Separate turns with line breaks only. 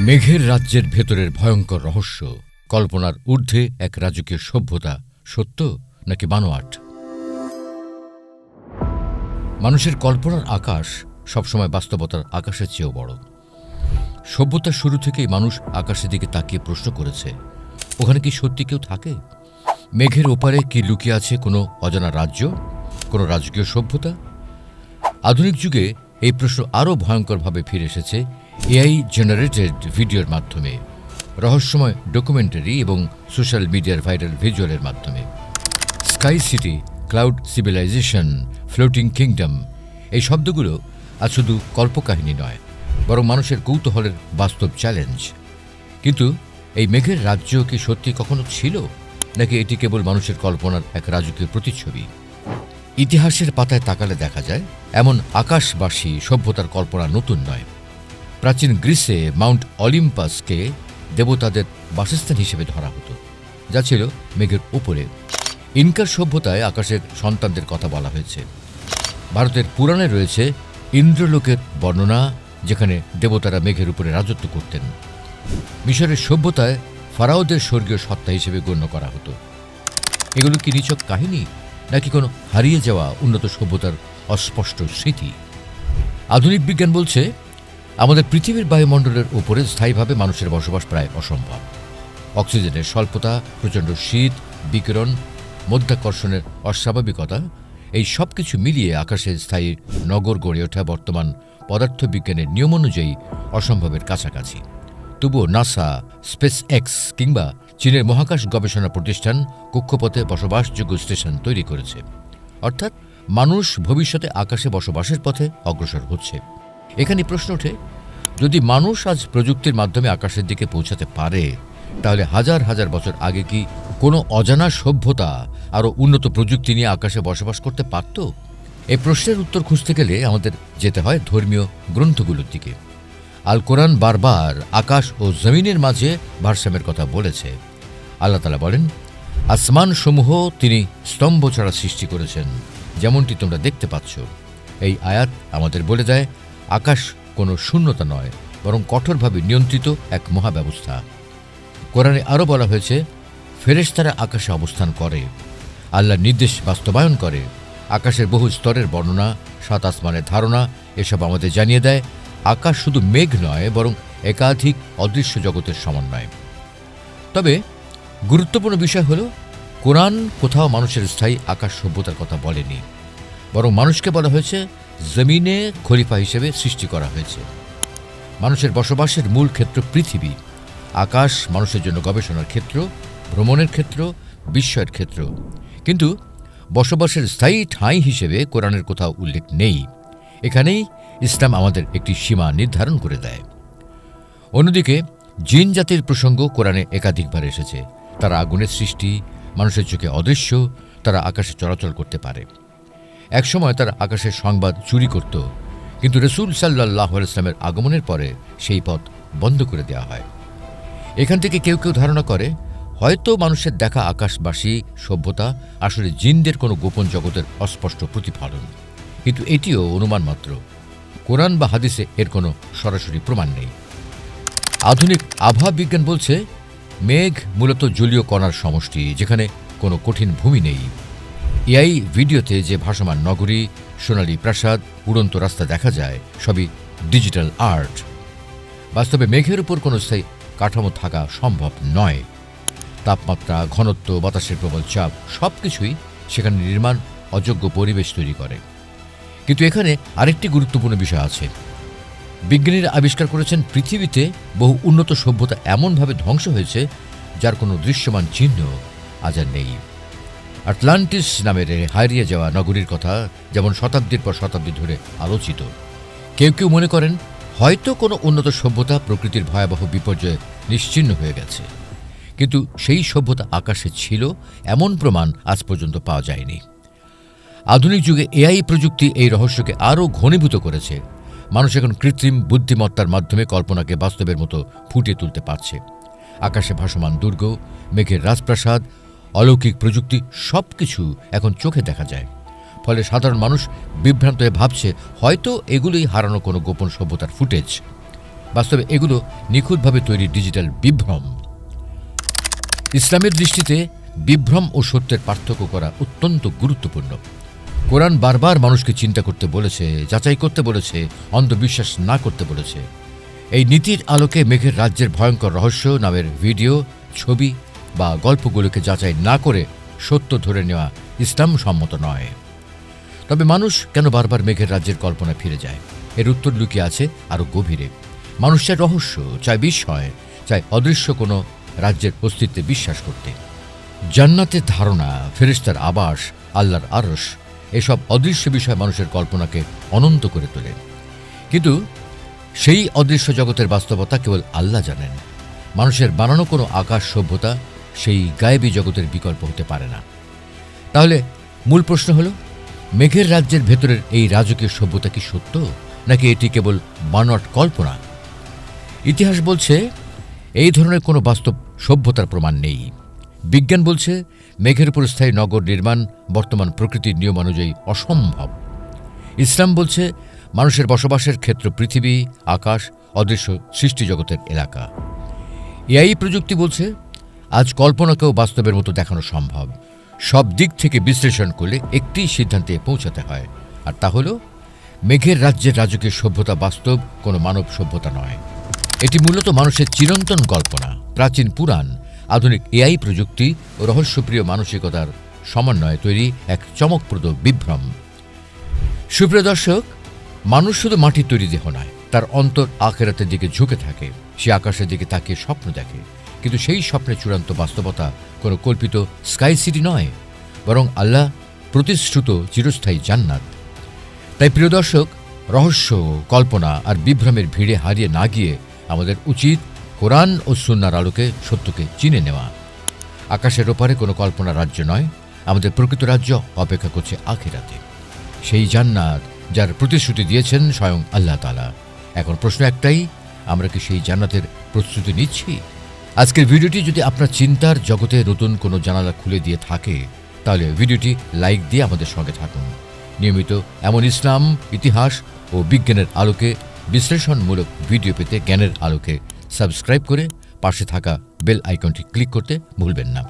মেঘের রাজ্যের ভেতরের ভয়ঙ্কর রহস্য, কল্পনার ঊর্ধ্বে এক রাজকীয় সভ্যতা, সত্য নাকি বানোয়াট? মানুষের কল্পনার আকাশ সবসময় বাস্তবতার আকাশের চেয়েও বড়। সভ্যতার শুরু থেকেই মানুষ আকাশের দিকে তাকিয়ে প্রশ্ন করেছে, ওখানে কি সত্যি কেউ থাকে? মেঘের ওপারে কি লুকিয়ে আছে কোনো অজানা রাজ্য, কোনো রাজকীয় সভ্যতা? আধুনিক যুগে এই প্রশ্ন আরও ভয়ঙ্করভাবে ফিরে এসেছে এআই জেনারেটেড ভিডিওর মাধ্যমে, রহস্যময় ডকুমেন্টারি এবং সোশ্যাল মিডিয়ার ভাইরাল ভিজুয়ালের মাধ্যমে। Sky city, cloud civilisation, floating kingdom, এই শব্দগুলো আজ শুধু কল্পকাহিনী নয়, বরং মানুষের কৌতূহলের বাস্তব চ্যালেঞ্জ। কিন্তু এই মেঘের রাজ্য কি সত্যি কখনো ছিল, নাকি এটি কেবল মানুষের কল্পনার এক রাজকীয় প্রতিচ্ছবি? ইতিহাসের পাতায় তাকালে দেখা যায়, এমন আকাশবাসী সভ্যতার কল্পনা নতুন নয়। প্রাচীন গ্রিসে মাউন্ট অলিম্পাসকে দেবতাদের বাসস্থান হিসেবে ধরা হতো, যা ছিল মেঘের উপরে। ইনকার সভ্যতায় আকাশের সন্তানদের কথা বলা হয়েছে। ভারতের পুরাণে রয়েছে ইন্দ্রলোকের বর্ণনা, যেখানে দেবতারা মেঘের উপরে রাজত্ব করতেন। মিশরের সভ্যতায় ফারাওদের স্বর্গীয় সত্তা হিসেবে গণ্য করা হতো। এগুলো কি নিছক কাহিনী, নাকি কোনো হারিয়ে যাওয়া উন্নত সভ্যতার অস্পষ্ট স্মৃতি? আধুনিক বিজ্ঞান বলছে, আমাদের পৃথিবীর বায়ুমণ্ডলের উপরে স্থায়ীভাবে মানুষের বসবাস প্রায় অসম্ভব। অক্সিজেনের স্বল্পতা, প্রচণ্ড শীত, বিকিরণ, মধ্যাকর্ষণের অস্বাভাবিকতা, এই সব কিছু মিলিয়ে আকাশে স্থায়ী নগর গড়ে ওঠা বর্তমান পদার্থবিজ্ঞানের নিয়ম অনুযায়ী অসম্ভবের কাছাকাছি। তবুও নাসা, স্পেস এক্স কিংবা চীনের মহাকাশ গবেষণা প্রতিষ্ঠান কক্ষপথে বসবাসযোগ্য স্টেশন তৈরি করেছে। অর্থাৎ মানুষ ভবিষ্যতে আকাশে বসবাসের পথে অগ্রসর হচ্ছে। এখানে প্রশ্ন ওঠে, যদি মানুষ আজ প্রযুক্তির মাধ্যমে আকাশের দিকে পৌঁছাতে পারে, তাহলে হাজার হাজার বছর আগে কি কোনো অজানা সভ্যতা আরও উন্নত প্রযুক্তি নিয়ে আকাশে বসবাস করতে পারত? এই প্রশ্নের উত্তর খুঁজতে গেলে আমাদের যেতে হয় ধর্মীয় গ্রন্থগুলোর দিকে। আল কোরআন বারবার আকাশ ও জমিনের মাঝে ভারসাম্যের কথা বলেছে। আল্লাহ তাআলা বলেন, আসমানসমূহ তিনি স্তম্ভ ছাড়া সৃষ্টি করেছেন, যেমনটি তোমরা দেখতে পাচ্ছ। এই আয়াত আমাদের বলে দেয়, আকাশ কোনো শূন্যতা নয়, বরং কঠোরভাবে নিয়ন্ত্রিত এক মহাব্যবস্থা। কোরআনে আরও বলা হয়েছে, ফেরেশতারা আকাশে অবস্থান করে, আল্লাহর নির্দেশ বাস্তবায়ন করে। আকাশের বহু স্তরের বর্ণনা, সাত আসমানের ধারণা, এসব আমাদের জানিয়ে দেয়, আকাশ শুধু মেঘ নয়, বরং একাধিক অদৃশ্য জগতের সমন্বয়। তবে গুরুত্বপূর্ণ বিষয় হল, কোরআন কোথাও মানুষের স্থায়ী আকাশ সভ্যতার কথা বলেনি, বরং মানুষকে বলা হয়েছে জমিনে খলিফা হিসেবে সৃষ্টি করা হয়েছে। মানুষের বসবাসের মূল ক্ষেত্র পৃথিবী। আকাশ মানুষের জন্য গবেষণার ক্ষেত্র, ভ্রমণের ক্ষেত্র, বিস্ময়ের ক্ষেত্র। কিন্তু বসবাসের স্থায়ী ঠাঁই হিসেবে কোরআনের কোথাও উল্লেখ নেই। এখানেই ইসলাম আমাদের একটি সীমা নির্ধারণ করে দেয়। অন্যদিকে জিন জাতির প্রসঙ্গ কোরআনে একাধিকবার এসেছে। তারা আগুনের সৃষ্টি, মানুষের চোখে অদৃশ্য, তারা আকাশে চলাচল করতে পারে। একসময় তারা আকাশের সংবাদ চুরি করত, কিন্তু রাসূল সাল্লাল্লাহু আলাইহি ওয়াসাল্লামের আগমনের পরে সেই পথ বন্ধ করে দেওয়া হয়। এখান থেকে কেউ কেউ ধারণা করে, হয়তো মানুষের দেখা আকাশবাসী সভ্যতা আসলে জিনদের কোনো গোপন জগতের অস্পষ্ট প্রতিফলন। কিন্তু এটিও অনুমান মাত্র। কোরআন বা হাদিসে এর কোনো সরাসরি প্রমাণ নেই। আধুনিক আবহাওয়া বিজ্ঞান বলছে, মেঘ মূলত জলীয় কণার সমষ্টি, যেখানে কোনো কঠিন ভূমি নেই। এআই ভিডিওতে যে ভাসমান নগরী, সোনালী প্রাসাদ, উড়ন্ত রাস্তা দেখা যায়, সবই ডিজিটাল আর্ট। বাস্তবে মেঘের উপর কোনো স্থায়ী কাঠামো থাকা সম্ভব নয়। তাপমাত্রা, ঘনত্ব, বাতাসের প্রবল চাপ, সব কিছুই সেখানে নির্মাণ অযোগ্য পরিবেশ তৈরি করে। কিন্তু এখানে আরেকটি গুরুত্বপূর্ণ বিষয় আছে। বিজ্ঞানীরা আবিষ্কার করেছেন, পৃথিবীতে বহু উন্নত সভ্যতা এমনভাবে ধ্বংস হয়েছে, যার কোনো দৃশ্যমান চিহ্ন আজ আর নেই। আটলান্টিস নামের হারিয়ে যাওয়া নগরীর কথা যেমন শতাব্দীর পর শতাব্দী ধরে আলোচিত। কেউ কেউ মনে করেন, হয়তো কোনো উন্নত সভ্যতা প্রকৃতির ভয়াবহ বিপর্যয়ে নিশ্চিহ্ন হয়ে গেছে। কিন্তু সেই সভ্যতা আকাশে ছিল, এমন প্রমাণ আজ পর্যন্ত পাওয়া যায়নি। আধুনিক যুগে এআই প্রযুক্তি এই রহস্যকে আরও ঘনীভূত করেছে। মানুষ এখন কৃত্রিম বুদ্ধিমত্তার মাধ্যমে কল্পনাকে বাস্তবের মতো ফুটিয়ে তুলতে পারছে। আকাশে ভাসমান দুর্গ, মেঘের রাজপ্রাসাদ, অলৌকিক প্রযুক্তি, সব কিছু এখন চোখে দেখা যায়। ফলে সাধারণ মানুষ বিভ্রান্ত হয়ে ভাবছে, হয়তো এগুলোই হারানো কোনো গোপন সভ্যতার ফুটেজ। বাস্তবে এগুলো নিখুঁতভাবে তৈরি ডিজিটাল বিভ্রম। ইসলামের দৃষ্টিতে বিভ্রম ও সত্যের পার্থক্য করা অত্যন্ত গুরুত্বপূর্ণ। কোরআন বারবার মানুষকে চিন্তা করতে বলেছে, যাচাই করতে বলেছে, অন্ধবিশ্বাস না করতে বলেছে। এই নীতির আলোকে মেঘের রাজ্যের ভয়ঙ্কর রহস্য নামের ভিডিও, ছবি বা গল্পগুলোকে যাচাই না করে সত্য ধরে নেওয়া ইসলাম সম্মত নয়। তবে মানুষ কেন বারবার মেঘের রাজ্যের কল্পনায় ফিরে যায়? এর উত্তর লুকিয়ে আছে আরও গভীরে। মানুষ চায় রহস্য, চায় বিস্ময়, চায় অদৃশ্য কোনো রাজ্যের অস্তিত্বে বিশ্বাস করতে। জান্নাতের ধারণা, ফেরেশতার আবাস, আল্লাহর আরশ, এসব অদৃশ্য বিষয় মানুষের কল্পনাকে অনন্ত করে তোলে। কিন্তু সেই অদৃশ্য জগতের বাস্তবতা কেবল আল্লাহ জানেন। মানুষের বানানো কোনো আকাশ সভ্যতা সেই গায়েবী জগতের বিকল্প হতে পারে না। তাহলে মূল প্রশ্ন হলো, মেঘের রাজ্যের ভেতরের এই রাজকীয় সভ্যতা কি সত্য, নাকি এটি কেবল বানোয়াট কল্পনা? ইতিহাস বলছে এই ধরনের কোনো বাস্তব সভ্যতার প্রমাণ নেই। বিজ্ঞান বলছে মেঘের উপর স্থায়ী নগর নির্মাণ বর্তমান প্রকৃতির নিয়ম অনুযায়ী অসম্ভব। ইসলাম বলছে মানুষের বসবাসের ক্ষেত্র পৃথিবী, আকাশ, অদৃশ্য সৃষ্টিজগতের এলাকা। এআই প্রযুক্তি বলছে আজ কল্পনাকেও বাস্তবের মতো দেখানো সম্ভব। সব দিক থেকে বিশ্লেষণ করলে একটি সিদ্ধান্তে পৌঁছাতে হয়, আর তা হল মেঘের রাজ্যের রাজকীয় সভ্যতা বাস্তব কোনো মানব সভ্যতা নয়। এটি মূলত মানুষের চিরন্তন কল্পনা, প্রাচীন পুরাণ, আধুনিক এআই প্রযুক্তি ও রহস্যপ্রিয় মানসিকতার সমন্বয়ে তৈরি এক চমকপ্রদ বিভ্রম। সুপ্রিয় দর্শক, মানুষ শুধু মাটির তৈরি দেহ নয়, তার অন্তর আখিরাতের দিকে ঝুঁকে থাকে। সে আকাশের দিকে তাকিয়ে স্বপ্ন দেখে, কিন্তু সেই স্বপ্নের চূড়ান্ত বাস্তবতা কোনো কল্পিত স্কাই সিটি নয়, বরং আল্লাহ প্রতিশ্রুত চিরস্থায়ী জান্নাত। তাই প্রিয় দর্শক, রহস্য, কল্পনা আর বিভ্রমের ভিড়ে হারিয়ে না গিয়ে আমাদের উচিত কোরআন ও সুন্নাহর আলোকে সত্যকে চিনে নেওয়া। আকাশের ওপারে কোনো কল্পনা রাজ্য নয়, আমাদের প্রকৃত রাজ্য অপেক্ষা করছে আখিরাতে, সেই জান্নাত যার প্রতিশ্রুতি দিয়েছেন স্বয়ং আল্লাহ তাআলা। এখন প্রশ্ন একটাই, আমরা কি সেই জান্নাতের প্রস্তুতি নিচ্ছি? আজকের ভিডিওটি যদি আপনার চিন্তার জগতে নতুন কোনো জানালা খুলে দিয়ে থাকে, তাহলে ভিডিওটি লাইক দিয়ে আমাদের সঙ্গে থাকুন। নিয়মিত এমন ইসলাম, ইতিহাস ও বিজ্ঞানের আলোকে বিশ্লেষণমূলক ভিডিও পেতে জ্ঞানের আলোকে সাবস্ক্রাইব করে পাশে থাকা বেল আইকনটি ক্লিক করতে ভুলবেন না।